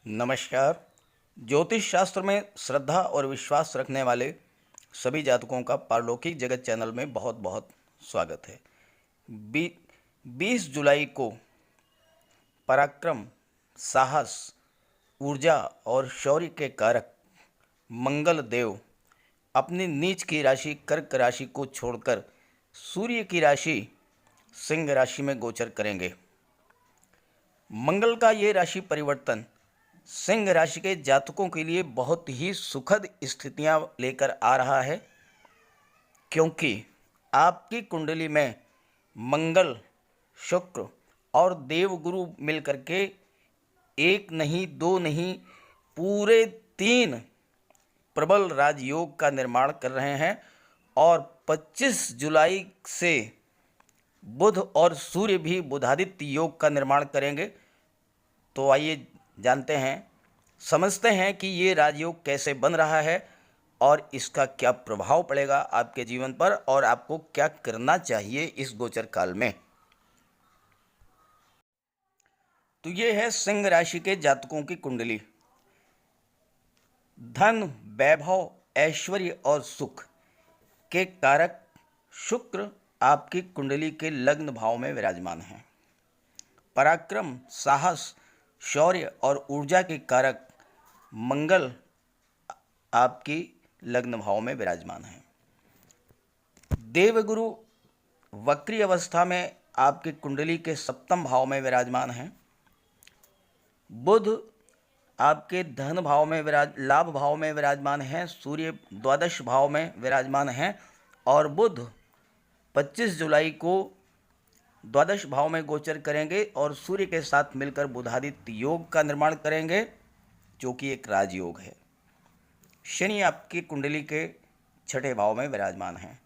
नमस्कार। ज्योतिष शास्त्र में श्रद्धा और विश्वास रखने वाले सभी जातकों का पारलौकिक जगत चैनल में बहुत बहुत स्वागत है। 20 जुलाई को पराक्रम, साहस, ऊर्जा और शौर्य के कारक मंगल देव अपनी नीच की राशि कर्क राशि को छोड़कर सूर्य की राशि सिंह राशि में गोचर करेंगे। मंगल का ये राशि परिवर्तन सिंह राशि के जातकों के लिए बहुत ही सुखद स्थितियां लेकर आ रहा है, क्योंकि आपकी कुंडली में मंगल, शुक्र और देवगुरु मिलकर के एक नहीं, दो नहीं, पूरे 3 प्रबल राजयोग का निर्माण कर रहे हैं और 25 जुलाई से बुध और सूर्य भी बुधादित्य योग का निर्माण करेंगे। तो आइए जानते हैं, समझते हैं कि ये राजयोग कैसे बन रहा है और इसका क्या प्रभाव पड़ेगा आपके जीवन पर और आपको क्या करना चाहिए इस गोचर काल में। तो ये है सिंह राशि के जातकों की कुंडली। धन, वैभव, ऐश्वर्य और सुख के कारक शुक्र आपकी कुंडली के लग्न भाव में विराजमान हैं। पराक्रम, साहस, शौर्य और ऊर्जा के कारक मंगल आपकी लग्न भाव में विराजमान है। देवगुरु वक्री अवस्था में आपकी कुंडली के 7वें भाव में विराजमान है। बुध आपके धन भाव में लाभ भाव में विराजमान है। सूर्य द्वादश भाव में विराजमान है और बुध 25 जुलाई को द्वादश भाव में गोचर करेंगे और सूर्य के साथ मिलकर बुधादित्य योग का निर्माण करेंगे, जो कि एक राजयोग है। शनि आपकी कुंडली के 6ठे भाव में विराजमान हैं।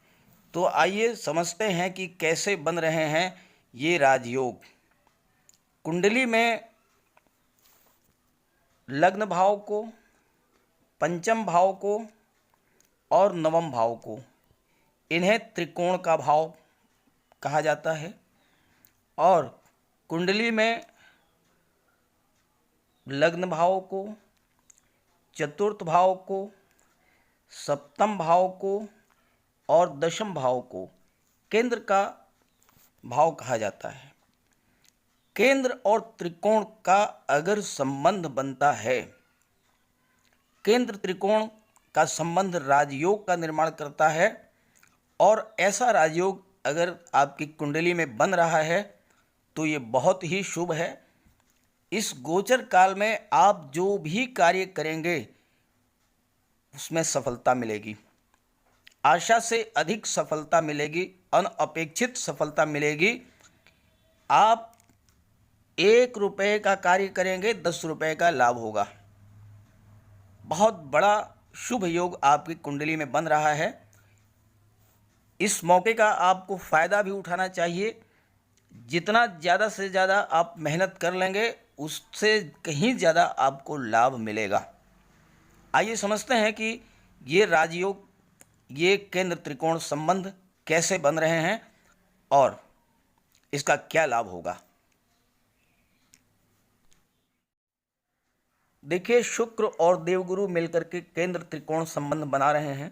तो आइए समझते हैं कि कैसे बन रहे हैं ये राजयोग। कुंडली में लग्न भाव को, पंचम भाव को और नवम भाव को, इन्हें त्रिकोण का भाव कहा जाता है। और कुंडली में लग्न भाव को, चतुर्थ भाव को, सप्तम भाव को और दशम भाव को केंद्र का भाव कहा जाता है। केंद्र और त्रिकोण का अगर संबंध बनता है, केंद्र त्रिकोण का संबंध राजयोग का निर्माण करता है और ऐसा राजयोग अगर आपकी कुंडली में बन रहा है तो ये बहुत ही शुभ है। इस गोचर काल में आप जो भी कार्य करेंगे उसमें सफलता मिलेगी, आशा से अधिक सफलता मिलेगी, अनअपेक्षित सफलता मिलेगी। आप 1 रुपये का कार्य करेंगे, 10 रुपये का लाभ होगा। बहुत बड़ा शुभ योग आपकी कुंडली में बन रहा है। इस मौके का आपको फ़ायदा भी उठाना चाहिए। जितना ज़्यादा से ज़्यादा आप मेहनत कर लेंगे, उससे कहीं ज़्यादा आपको लाभ मिलेगा। आइए समझते हैं कि ये राजयोग, ये केंद्र त्रिकोण संबंध कैसे बन रहे हैं और इसका क्या लाभ होगा। देखिए, शुक्र और देवगुरु मिलकर के केंद्र त्रिकोण संबंध बना रहे हैं।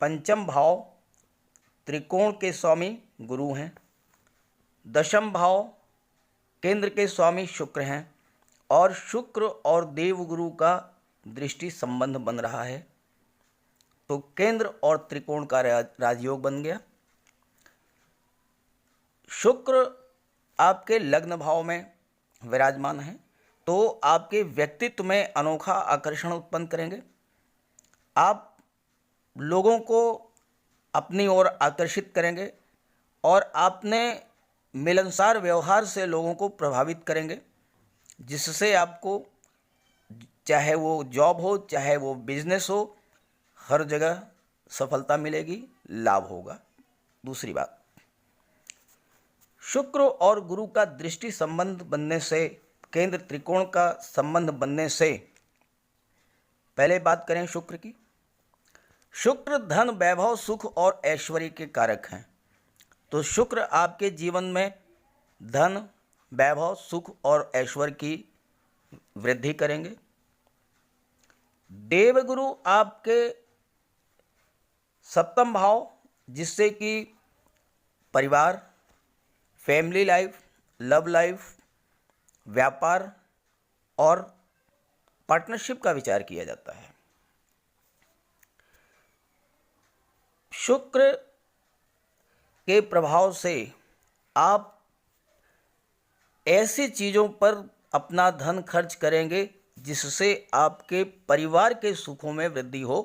पंचम भाव त्रिकोण के स्वामी गुरु हैं। दशम भाव केंद्र के स्वामी शुक्र हैं और शुक्र और देवगुरु का दृष्टि संबंध बन रहा है। तो केंद्र और त्रिकोण का राजयोग बन गया। शुक्र आपके लग्न भाव में विराजमान है तो आपके व्यक्तित्व में अनोखा आकर्षण उत्पन्न करेंगे। आप लोगों को अपनी ओर आकर्षित करेंगे और अपने मिलनसार व्यवहार से लोगों को प्रभावित करेंगे, जिससे आपको, चाहे वो जॉब हो चाहे वो बिजनेस हो, हर जगह सफलता मिलेगी, लाभ होगा। दूसरी बात, शुक्र और गुरु का दृष्टि संबंध बनने से, केंद्र त्रिकोण का संबंध बनने से, पहले बात करें शुक्र की। शुक्र धन, वैभव, सुख और ऐश्वर्य के कारक हैं। तो शुक्र आपके जीवन में धन, वैभव, सुख और ऐश्वर्य की वृद्धि करेंगे। देवगुरु आपके सप्तम भाव, जिससे कि परिवार, फैमिली लाइफ, लव लाइफ, व्यापार और पार्टनरशिप का विचार किया जाता है। शुक्र के प्रभाव से आप ऐसी चीज़ों पर अपना धन खर्च करेंगे जिससे आपके परिवार के सुखों में वृद्धि हो,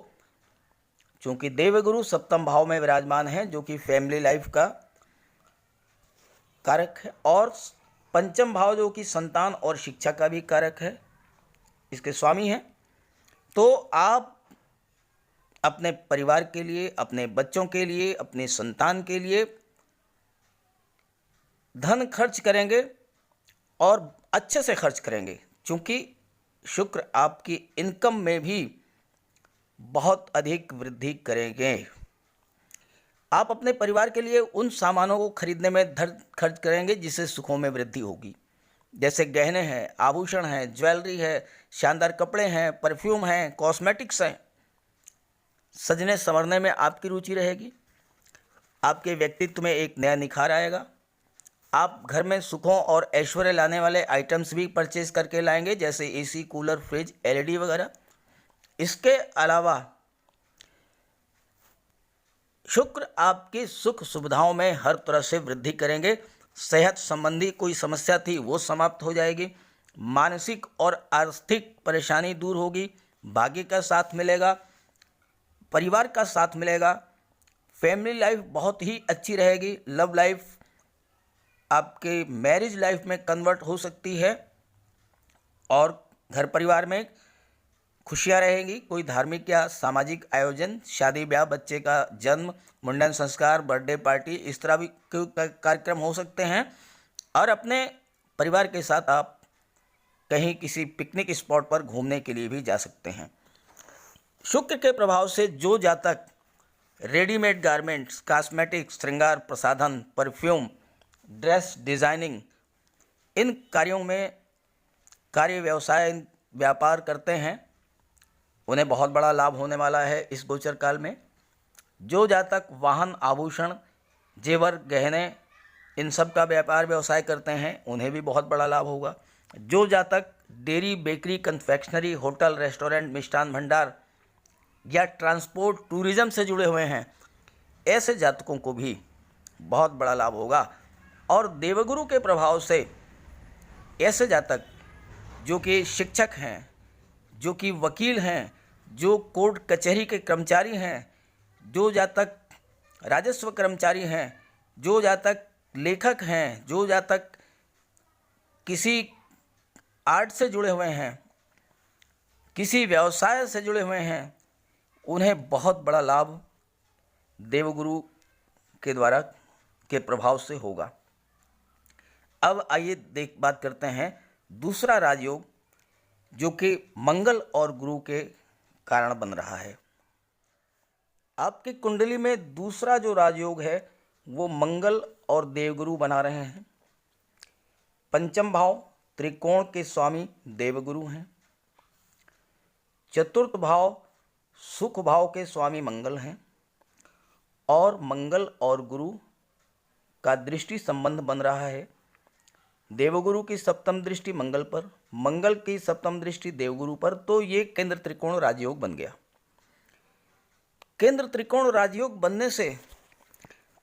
क्योंकि देवगुरु सप्तम भाव में विराजमान है, जो कि फैमिली लाइफ का कारक है, और पंचम भाव जो कि संतान और शिक्षा का भी कारक है, इसके स्वामी हैं। तो आप अपने परिवार के लिए, अपने बच्चों के लिए, अपने संतान के लिए धन खर्च करेंगे और अच्छे से खर्च करेंगे, क्योंकि शुक्र आपकी इनकम में भी बहुत अधिक वृद्धि करेंगे। आप अपने परिवार के लिए उन सामानों को खरीदने में धन खर्च करेंगे जिससे सुखों में वृद्धि होगी, जैसे गहने हैं, आभूषण हैं, ज्वेलरी है, शानदार कपड़े हैं, परफ्यूम हैं, कॉस्मेटिक्स हैं। सजने संवरने में आपकी रुचि रहेगी। आपके व्यक्तित्व में एक नया निखार आएगा। आप घर में सुखों और ऐश्वर्य लाने वाले आइटम्स भी परचेज करके लाएंगे, जैसे एसी, कूलर, फ्रिज, एलईडी वगैरह। इसके अलावा शुक्र आपकी सुख सुविधाओं में हर तरह से वृद्धि करेंगे। सेहत संबंधी कोई समस्या थी वो समाप्त हो जाएगी। मानसिक और आर्थिक परेशानी दूर होगी। भाग्य का साथ मिलेगा, परिवार का साथ मिलेगा। फैमिली लाइफ बहुत ही अच्छी रहेगी। लव लाइफ आपके मैरिज लाइफ में कन्वर्ट हो सकती है और घर परिवार में खुशियाँ रहेंगी। कोई धार्मिक या सामाजिक आयोजन, शादी ब्याह, बच्चे का जन्म, मुंडन संस्कार, बर्थडे पार्टी, इस तरह भी कार्यक्रम हो सकते हैं। और अपने परिवार के साथ आप कहीं किसी पिकनिक स्पॉट पर घूमने के लिए भी जा सकते हैं। शुक्र के प्रभाव से जो जातक रेडीमेड गारमेंट्स, कॉस्मेटिक्स, श्रृंगार प्रसाधन, परफ्यूम, ड्रेस डिज़ाइनिंग, इन कार्यों में कार्य व्यवसाय व्यापार करते हैं, उन्हें बहुत बड़ा लाभ होने वाला है इस गोचर काल में। जो जातक वाहन, आभूषण, जेवर, गहने, इन सब का व्यापार व्यवसाय करते हैं, उन्हें भी बहुत बड़ा लाभ होगा। जो जातक dairy, bakery, confectionery, hotel, restaurant, Mishthan Bhandar या ट्रांसपोर्ट, टूरिज़्म से जुड़े हुए हैं, ऐसे जातकों को भी बहुत बड़ा लाभ होगा। और देवगुरु के प्रभाव से ऐसे जातक जो कि शिक्षक हैं, जो कि वकील हैं, जो कोर्ट कचहरी के कर्मचारी हैं, जो जातक राजस्व कर्मचारी हैं, जो जातक लेखक हैं, जो जातक किसी आर्ट से जुड़े हुए हैं, किसी व्यवसाय से जुड़े हुए हैं, उन्हें बहुत बड़ा लाभ देवगुरु के द्वारा के प्रभाव से होगा। अब आइए बात करते हैं दूसरा राजयोग, जो कि मंगल और गुरु के कारण बन रहा है। आपकी कुंडली में दूसरा जो राजयोग है वो मंगल और देवगुरु बना रहे हैं। पंचम भाव त्रिकोण के स्वामी देवगुरु हैं। चतुर्थ भाव सुख भाव के स्वामी मंगल हैं। और मंगल और गुरु का दृष्टि संबंध बन रहा है। देवगुरु की सप्तम दृष्टि मंगल पर, मंगल की सप्तम दृष्टि देवगुरु पर, तो ये केंद्र त्रिकोण राजयोग बन गया। केंद्र त्रिकोण राजयोग बनने से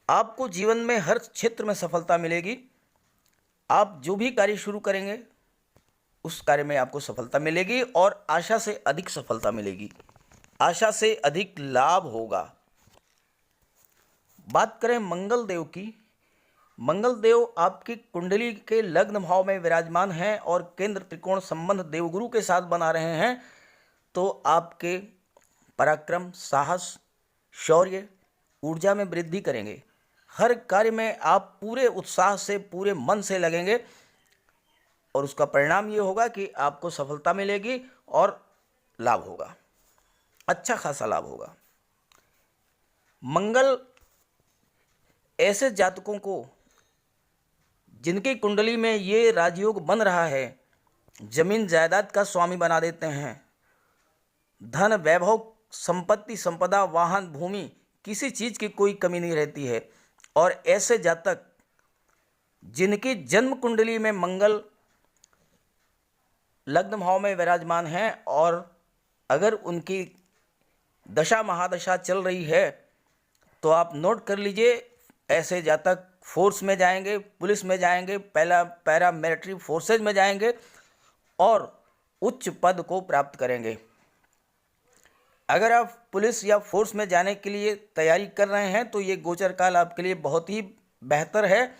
आपको जीवन में हर क्षेत्र में सफलता मिलेगी। आप जो भी कार्य शुरू करेंगे उस कार्य में आपको सफलता मिलेगी और आशा से अधिक सफलता मिलेगी, आशा से अधिक लाभ होगा। बात करें मंगल देव की, मंगल देव आपकी कुंडली के लग्न भाव में विराजमान हैं और केंद्र त्रिकोण संबंध देवगुरु के साथ बना रहे हैं, तो आपके पराक्रम, साहस, शौर्य, ऊर्जा में वृद्धि करेंगे। हर कार्य में आप पूरे उत्साह से, पूरे मन से लगेंगे और उसका परिणाम ये होगा कि आपको सफलता मिलेगी और लाभ होगा, अच्छा खासा लाभ होगा। मंगल ऐसे जातकों को जिनकी कुंडली में ये राजयोग बन रहा है, जमीन जायदाद का स्वामी बना देते हैं। धन, वैभव, संपत्ति, संपदा, वाहन, भूमि, किसी चीज की कोई कमी नहीं रहती है। और ऐसे जातक जिनकी जन्म कुंडली में मंगल लग्न भाव में विराजमान है और अगर उनकी दशा महादशा चल रही है तो आप नोट कर लीजिए, ऐसे जातक फोर्स में जाएंगे, पुलिस में जाएंगे, पैरा मिलिट्री फोर्सेज में जाएंगे और उच्च पद को प्राप्त करेंगे। अगर आप पुलिस या फोर्स में जाने के लिए तैयारी कर रहे हैं तो ये गोचर काल आपके लिए बहुत ही बेहतर है।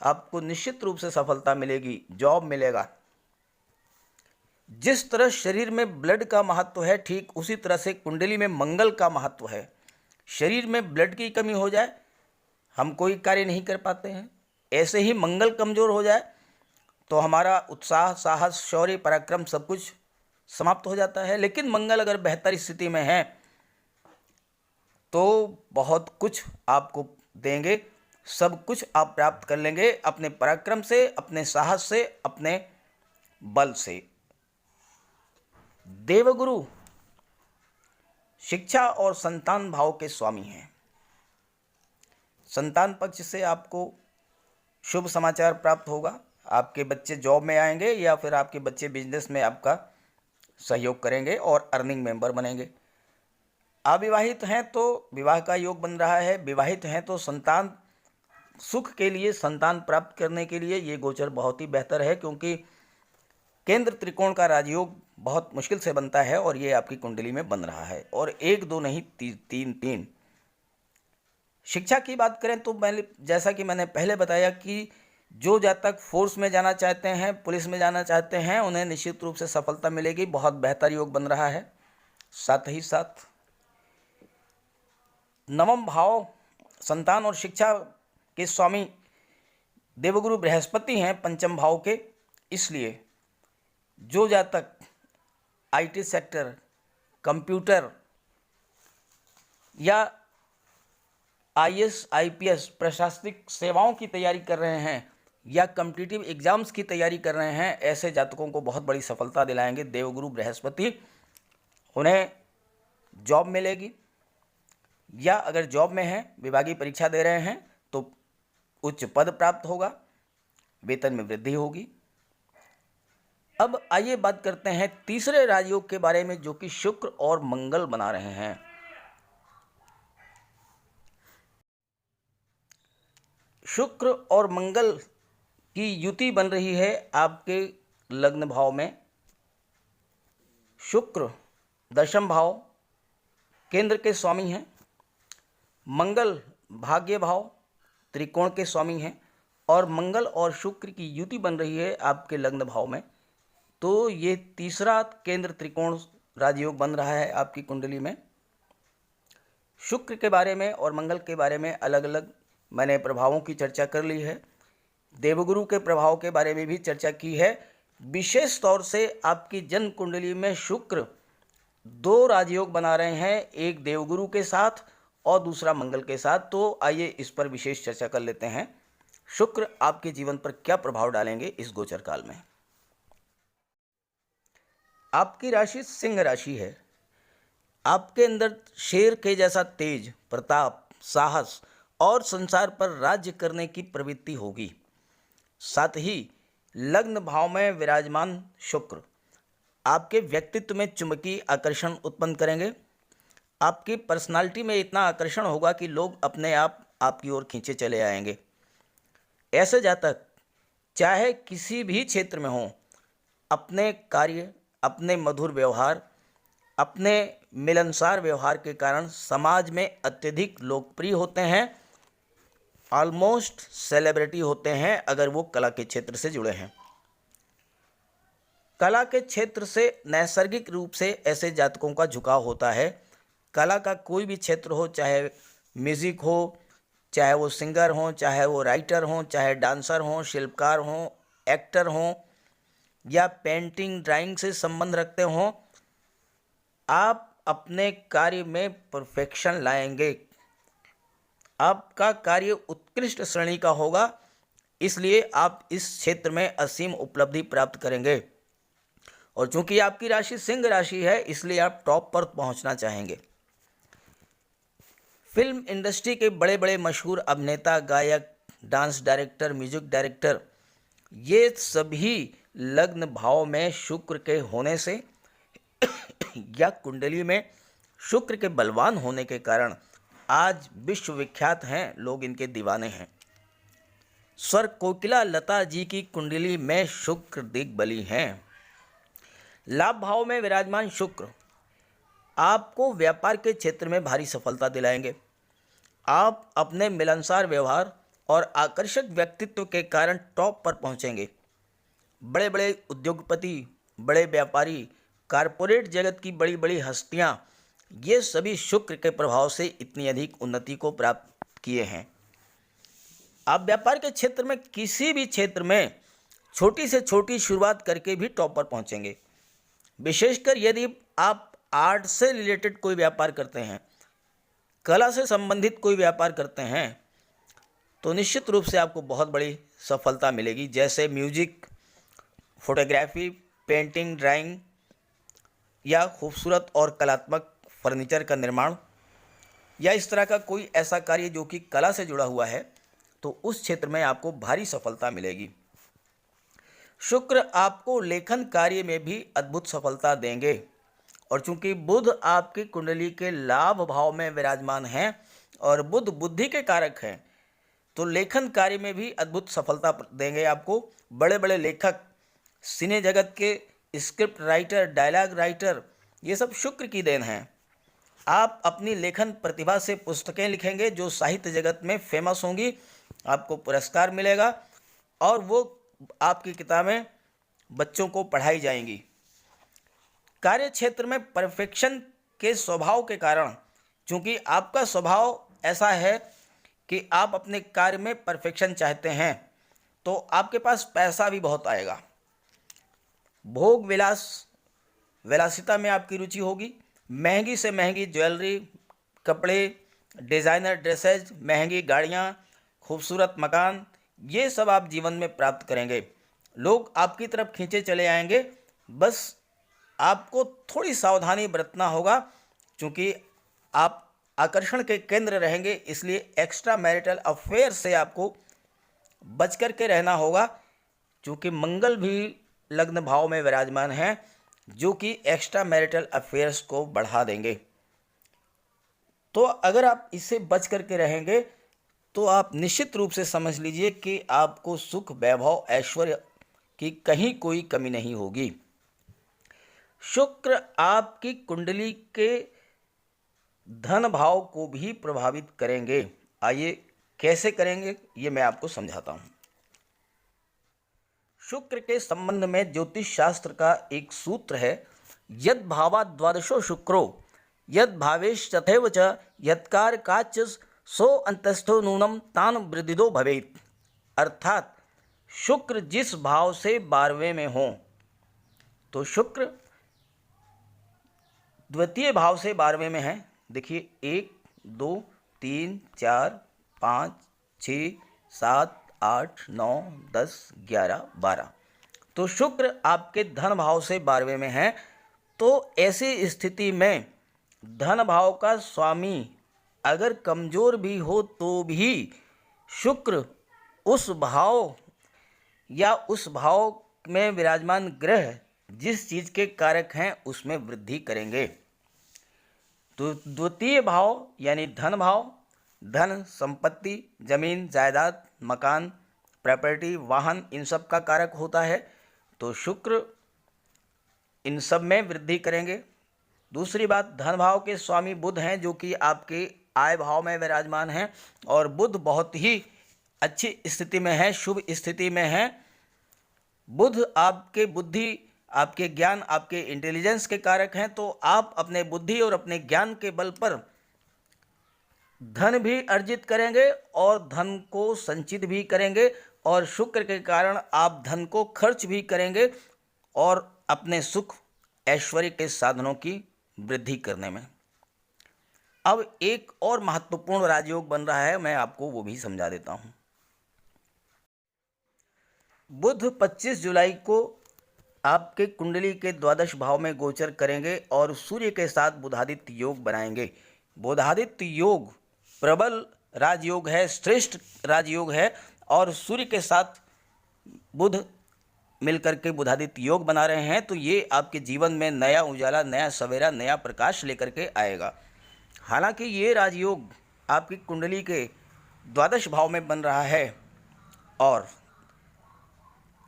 आपको निश्चित रूप से सफलता मिलेगी, जॉब मिलेगा। जिस तरह शरीर में ब्लड का महत्व है, ठीक उसी तरह से कुंडली में मंगल का महत्व है। शरीर में ब्लड की कमी हो जाए, हम कोई कार्य नहीं कर पाते हैं। ऐसे ही मंगल कमजोर हो जाए तो हमारा उत्साह, साहस, शौर्य, पराक्रम सब कुछ समाप्त हो जाता है। लेकिन मंगल अगर बेहतर स्थिति में है तो बहुत कुछ आपको देंगे, सब कुछ आप प्राप्त कर लेंगे अपने पराक्रम से, अपने साहस से, अपने बल से। देवगुरु शिक्षा और संतान भाव के स्वामी हैं। संतान पक्ष से आपको शुभ समाचार प्राप्त होगा। आपके बच्चे जॉब में आएंगे या फिर आपके बच्चे बिजनेस में आपका सहयोग करेंगे और अर्निंग मेंबर बनेंगे। अविवाहित हैं तो विवाह का योग बन रहा है। विवाहित हैं तो संतान सुख के लिए, संतान प्राप्त करने के लिए ये गोचर बहुत ही बेहतर है, क्योंकि केंद्र त्रिकोण का राजयोग बहुत मुश्किल से बनता है और ये आपकी कुंडली में बन रहा है। और 1 2 नहीं, 3 शिक्षा की बात करें तो जैसा कि मैंने पहले बताया कि जो जातक फोर्स में जाना चाहते हैं, पुलिस में जाना चाहते हैं, उन्हें निश्चित रूप से सफलता मिलेगी। बहुत बेहतर योग बन रहा है। साथ ही साथ नवम भाव संतान और शिक्षा के स्वामी देवगुरु बृहस्पति हैं, पंचम भाव के। इसलिए जो जातक आईटी सेक्टर, कंप्यूटर या आईएएस, आईपीएस, प्रशासनिक सेवाओं की तैयारी कर रहे हैं या कॉम्पिटिटिव एग्जाम्स की तैयारी कर रहे हैं, ऐसे जातकों को बहुत बड़ी सफलता दिलाएंगे देवगुरु बृहस्पति। उन्हें जॉब मिलेगी या अगर जॉब में हैं, विभागीय परीक्षा दे रहे हैं तो उच्च पद प्राप्त होगा, वेतन में वृद्धि होगी। अब आइए बात करते हैं तीसरे राजयोग के बारे में, जो कि शुक्र और मंगल बना रहे हैं। शुक्र और मंगल की युति बन रही है आपके लग्न भाव में। शुक्र दशम भाव केंद्र के स्वामी हैं, मंगल भाग्य भाव त्रिकोण के स्वामी हैं, और मंगल और शुक्र की युति बन रही है आपके लग्न भाव में। तो ये तीसरा केंद्र त्रिकोण राजयोग बन रहा है आपकी कुंडली में। शुक्र के बारे में और मंगल के बारे में अलग अलग मैंने प्रभावों की चर्चा कर ली है। देवगुरु के प्रभाव के बारे में भी चर्चा की है। विशेष तौर से आपकी जन्म कुंडली में शुक्र 2 राजयोग बना रहे हैं, एक देवगुरु के साथ और दूसरा मंगल के साथ। तो आइए इस पर विशेष चर्चा कर लेते हैं। शुक्र आपके जीवन पर क्या प्रभाव डालेंगे इस गोचर काल में। आपकी राशि सिंह राशि है। आपके अंदर शेर के जैसा तेज, प्रताप, साहस और संसार पर राज्य करने की प्रवृत्ति होगी। साथ ही लग्न भाव में विराजमान शुक्र आपके व्यक्तित्व में चुंबकीय आकर्षण उत्पन्न करेंगे। आपकी पर्सनालिटी में इतना आकर्षण होगा कि लोग अपने आप आपकी ओर खींचे चले आएंगे। ऐसे जातक चाहे किसी भी क्षेत्र में हों, अपने कार्य, अपने मधुर व्यवहार, अपने मिलनसार व्यवहार के कारण समाज में अत्यधिक लोकप्रिय होते हैं, ऑलमोस्ट सेलिब्रिटी होते हैं अगर वो कला के क्षेत्र से जुड़े हैं। कला के क्षेत्र से नैसर्गिक रूप से ऐसे जातकों का झुकाव होता है। कला का कोई भी क्षेत्र हो, चाहे म्यूज़िक हो, चाहे वो सिंगर हों, चाहे वो राइटर हों, चाहे डांसर हों, शिल्पकार हों, एक्टर हों या पेंटिंग, ड्राइंग से संबंध रखते हों, आप अपने कार्य में परफेक्शन लाएंगे। आपका कार्य उत्कृष्ट श्रेणी का होगा। इसलिए आप इस क्षेत्र में असीम उपलब्धि प्राप्त करेंगे। और चूंकि आपकी राशि सिंह राशि है, इसलिए आप टॉप पर पहुंचना चाहेंगे। फिल्म इंडस्ट्री के बड़े बड़े मशहूर अभिनेता, गायक, डांस डायरेक्टर, म्यूजिक डायरेक्टर, ये सभी लग्न भाव में शुक्र के होने से या कुंडली में शुक्र के बलवान होने के कारण आज विश्वविख्यात हैं, लोग इनके दीवाने हैं। स्वर कोकिला लता जी की कुंडली में शुक्र दिग्बली हैं। लाभ भाव में विराजमान शुक्र आपको व्यापार के क्षेत्र में भारी सफलता दिलाएंगे। आप अपने मिलनसार व्यवहार और आकर्षक व्यक्तित्व के कारण टॉप पर पहुंचेंगे। बड़े बड़े उद्योगपति, बड़े व्यापारी, कारपोरेट जगत की बड़ी बड़ी हस्तियां, ये सभी शुक्र के प्रभाव से इतनी अधिक उन्नति को प्राप्त किए हैं। आप व्यापार के क्षेत्र में किसी भी क्षेत्र में छोटी से छोटी शुरुआत करके भी टॉप पर पहुंचेंगे। विशेषकर यदि आप आर्ट से रिलेटेड कोई व्यापार करते हैं, कला से संबंधित कोई व्यापार करते हैं, तो निश्चित रूप से आपको बहुत बड़ी सफलता मिलेगी। जैसे म्यूजिक, फोटोग्राफी, पेंटिंग, ड्राइंग या खूबसूरत और कलात्मक फर्नीचर का निर्माण या इस तरह का कोई ऐसा कार्य जो कि कला से जुड़ा हुआ है, तो उस क्षेत्र में आपको भारी सफलता मिलेगी। शुक्र आपको लेखन कार्य में भी अद्भुत सफलता देंगे। और चूंकि बुध आपकी कुंडली के लाभ भाव में विराजमान हैं और बुध बुद्धि के कारक हैं, तो लेखन कार्य में भी अद्भुत सफलता देंगे आपको। बड़े बड़े लेखक, सिने जगत के स्क्रिप्ट राइटर, डायलॉग राइटर, ये सब शुक्र की देन हैं। आप अपनी लेखन प्रतिभा से पुस्तकें लिखेंगे जो साहित्य जगत में फेमस होंगी, आपको पुरस्कार मिलेगा और वो आपकी किताबें बच्चों को पढ़ाई जाएंगी। कार्य क्षेत्र में परफेक्शन के स्वभाव के कारण, चूंकि आपका स्वभाव ऐसा है कि आप अपने कार्य में परफेक्शन चाहते हैं, तो आपके पास पैसा भी बहुत आएगा। भोग विलास, विलासिता में आपकी रुचि होगी। महंगी से महंगी ज्वेलरी, कपड़े, डिज़ाइनर ड्रेसेज, महंगी गाड़ियाँ, खूबसूरत मकान, ये सब आप जीवन में प्राप्त करेंगे। लोग आपकी तरफ खींचे चले आएंगे। बस आपको थोड़ी सावधानी बरतना होगा, क्योंकि आप आकर्षण के केंद्र रहेंगे, इसलिए एक्स्ट्रा मैरिटल अफेयर से आपको बच कर के रहना होगा। क्योंकि मंगल भी लग्न भाव में विराजमान हैं, जो कि एक्स्ट्रा मैरिटल अफेयर्स को बढ़ा देंगे। तो अगर आप इससे बच करके रहेंगे तो आप निश्चित रूप से समझ लीजिए कि आपको सुख, वैभव, ऐश्वर्य की कहीं कोई कमी नहीं होगी। शुक्र आपकी कुंडली के धन भाव को भी प्रभावित करेंगे। आइए कैसे करेंगे ये मैं आपको समझाता हूँ। शुक्र के संबंध में ज्योतिष शास्त्र का एक सूत्र है, यद भावा द्वादशो शुक्रो यद भावेश तथैव च यत्कार काच सो अंतस्थो नूनम तान वृद्धिदो भवेत। अर्थात शुक्र जिस भाव से 12वें में हो, तो शुक्र द्वितीय भाव से 12वें में है। देखिए 1, 2, 3, 4, 5, 6, 7, 8, 9, 10, 11, 12। तो शुक्र आपके धन भाव से 12वें में है। तो ऐसी स्थिति में धन भाव का स्वामी अगर कमज़ोर भी हो तो भी शुक्र उस भाव या उस भाव में विराजमान ग्रह जिस चीज़ के कारक हैं उसमें वृद्धि करेंगे। तो द्वितीय भाव यानी धन भाव, धन, संपत्ति, जमीन, जायदाद, मकान, प्रॉपर्टी, वाहन, इन सब का कारक होता है। तो शुक्र इन सब में वृद्धि करेंगे। दूसरी बात, धन भाव के स्वामी बुध हैं, जो कि आपके आय भाव में विराजमान हैं। और बुध बहुत ही अच्छी स्थिति में है, शुभ स्थिति में है। बुध आपके बुद्धि, आपके ज्ञान, आपके इंटेलिजेंस के कारक हैं। तो आप अपने बुद्धि और अपने ज्ञान के बल पर धन भी अर्जित करेंगे और धन को संचित भी करेंगे। और शुक्र के कारण आप धन को खर्च भी करेंगे और अपने सुख, ऐश्वर्य के साधनों की वृद्धि करने में। अब एक और महत्वपूर्ण राजयोग बन रहा है, मैं आपको वो भी समझा देता हूँ। बुध 25 जुलाई को आपके कुंडली के द्वादश भाव में गोचर करेंगे और सूर्य के साथ बुधादित्य योग बनाएंगे। बुधादित्य योग प्रबल राजयोग है, श्रेष्ठ राजयोग है और सूर्य के साथ बुध मिलकर के बुधादित्य योग बना रहे हैं, तो ये आपके जीवन में नया उजाला, नया सवेरा, नया प्रकाश लेकर के आएगा। हालांकि ये राजयोग आपकी कुंडली के द्वादश भाव में बन रहा है और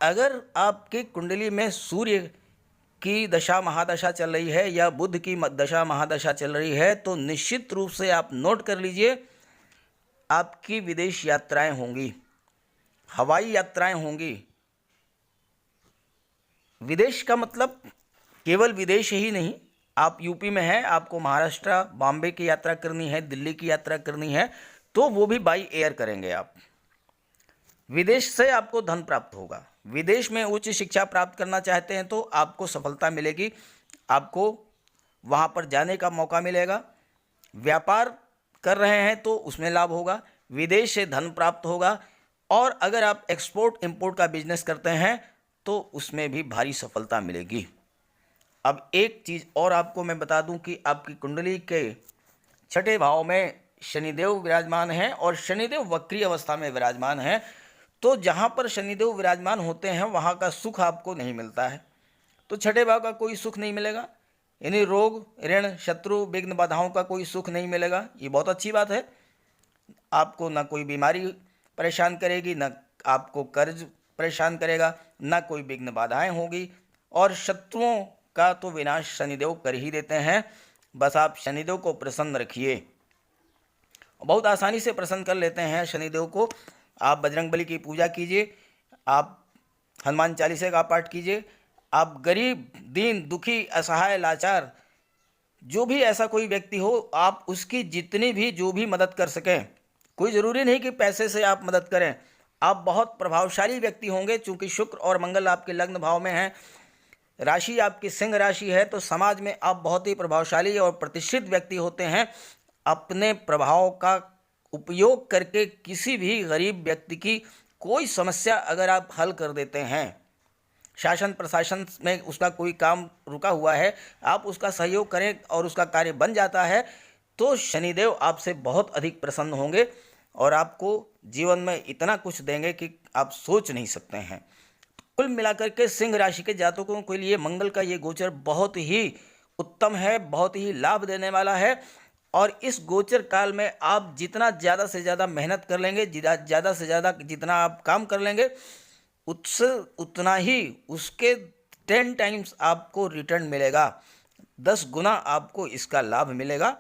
अगर आपकी कुंडली में सूर्य की दशा महादशा चल रही है या बुध की दशा महादशा चल रही है तो निश्चित रूप से आप नोट कर लीजिए, आपकी विदेश यात्राएं होंगी, हवाई यात्राएं होंगी। विदेश का मतलब केवल विदेश ही नहीं, आप यूपी में हैं, आपको महाराष्ट्र बॉम्बे की यात्रा करनी है, दिल्ली की यात्रा करनी है, तो वो भी बाई एयर करेंगे आप। विदेश से आपको धन प्राप्त होगा। विदेश में उच्च शिक्षा प्राप्त करना चाहते हैं तो आपको सफलता मिलेगी, आपको वहाँ पर जाने का मौका मिलेगा। व्यापार कर रहे हैं तो उसमें लाभ होगा, विदेश से धन प्राप्त होगा। और अगर आप एक्सपोर्ट इंपोर्ट का बिजनेस करते हैं तो उसमें भी भारी सफलता मिलेगी। अब एक चीज़ और आपको मैं बता दूं कि आपकी कुंडली के छठे भाव में शनिदेव विराजमान हैं और शनिदेव वक्री अवस्था में विराजमान हैं, तो जहाँ पर शनिदेव विराजमान होते हैं वहाँ का सुख आपको नहीं मिलता है। तो छठे भाव का कोई सुख नहीं मिलेगा, यानी रोग, ऋण, शत्रु, विघ्न, बाधाओं का कोई सुख नहीं मिलेगा। ये बहुत अच्छी बात है। आपको ना कोई बीमारी परेशान करेगी, ना आपको कर्ज परेशान करेगा, ना कोई विघ्न बाधाएं होगी और शत्रुओं का तो विनाश शनिदेव कर ही देते हैं। बस आप शनिदेव को प्रसन्न रखिए, बहुत आसानी से प्रसन्न कर लेते हैं शनिदेव को। आप बजरंगबली की पूजा कीजिए, आप हनुमान चालीसा का पाठ कीजिए, आप गरीब, दीन, दुखी, असहाय, लाचार जो भी ऐसा कोई व्यक्ति हो, आप उसकी जितनी भी जो भी मदद कर सकें, कोई ज़रूरी नहीं कि पैसे से आप मदद करें, आप बहुत प्रभावशाली व्यक्ति होंगे। चूँकि शुक्र और मंगल आपके लग्न भाव में हैं, राशि आपकी सिंह राशि है, तो समाज में आप बहुत ही प्रभावशाली और प्रतिष्ठित व्यक्ति होते हैं। अपने प्रभाव का उपयोग करके किसी भी गरीब व्यक्ति की कोई समस्या अगर आप हल कर देते हैं, शासन प्रशासन में उसका कोई काम रुका हुआ है, आप उसका सहयोग करें और उसका कार्य बन जाता है, तो शनिदेव आपसे बहुत अधिक प्रसन्न होंगे और आपको जीवन में इतना कुछ देंगे कि आप सोच नहीं सकते हैं। कुल मिलाकर के सिंह राशि के जातकों के लिए मंगल का ये गोचर बहुत ही उत्तम है, बहुत ही लाभ देने वाला है। और इस गोचर काल में आप जितना ज़्यादा से ज़्यादा मेहनत कर लेंगे, ज़्यादा से ज़्यादा जितना आप काम कर लेंगे, उससे उतना ही उसके 10 टाइम्स आपको रिटर्न मिलेगा, 10 गुना आपको इसका लाभ मिलेगा।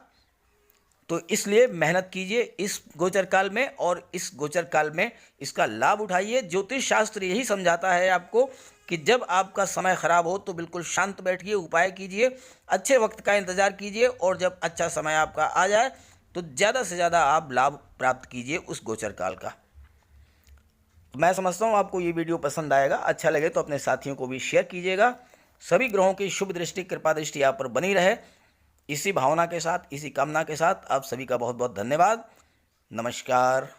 तो इसलिए मेहनत कीजिए इस गोचर काल में और इस गोचर काल में इसका लाभ उठाइए। ज्योतिष शास्त्र यही समझाता है आपको कि जब आपका समय खराब हो तो बिल्कुल शांत बैठिए, उपाय कीजिए, अच्छे वक्त का इंतज़ार कीजिए और जब अच्छा समय आपका आ जाए तो ज़्यादा से ज़्यादा आप लाभ प्राप्त कीजिए उस गोचर काल का। मैं समझता हूँ आपको ये वीडियो पसंद आएगा। अच्छा लगे तो अपने साथियों को भी शेयर कीजिएगा। सभी ग्रहों की शुभ दृष्टि, कृपा दृष्टि आप पर बनी रहे। इसी भावना के साथ, इसी कामना के साथ आप सभी का बहुत बहुत धन्यवाद। नमस्कार।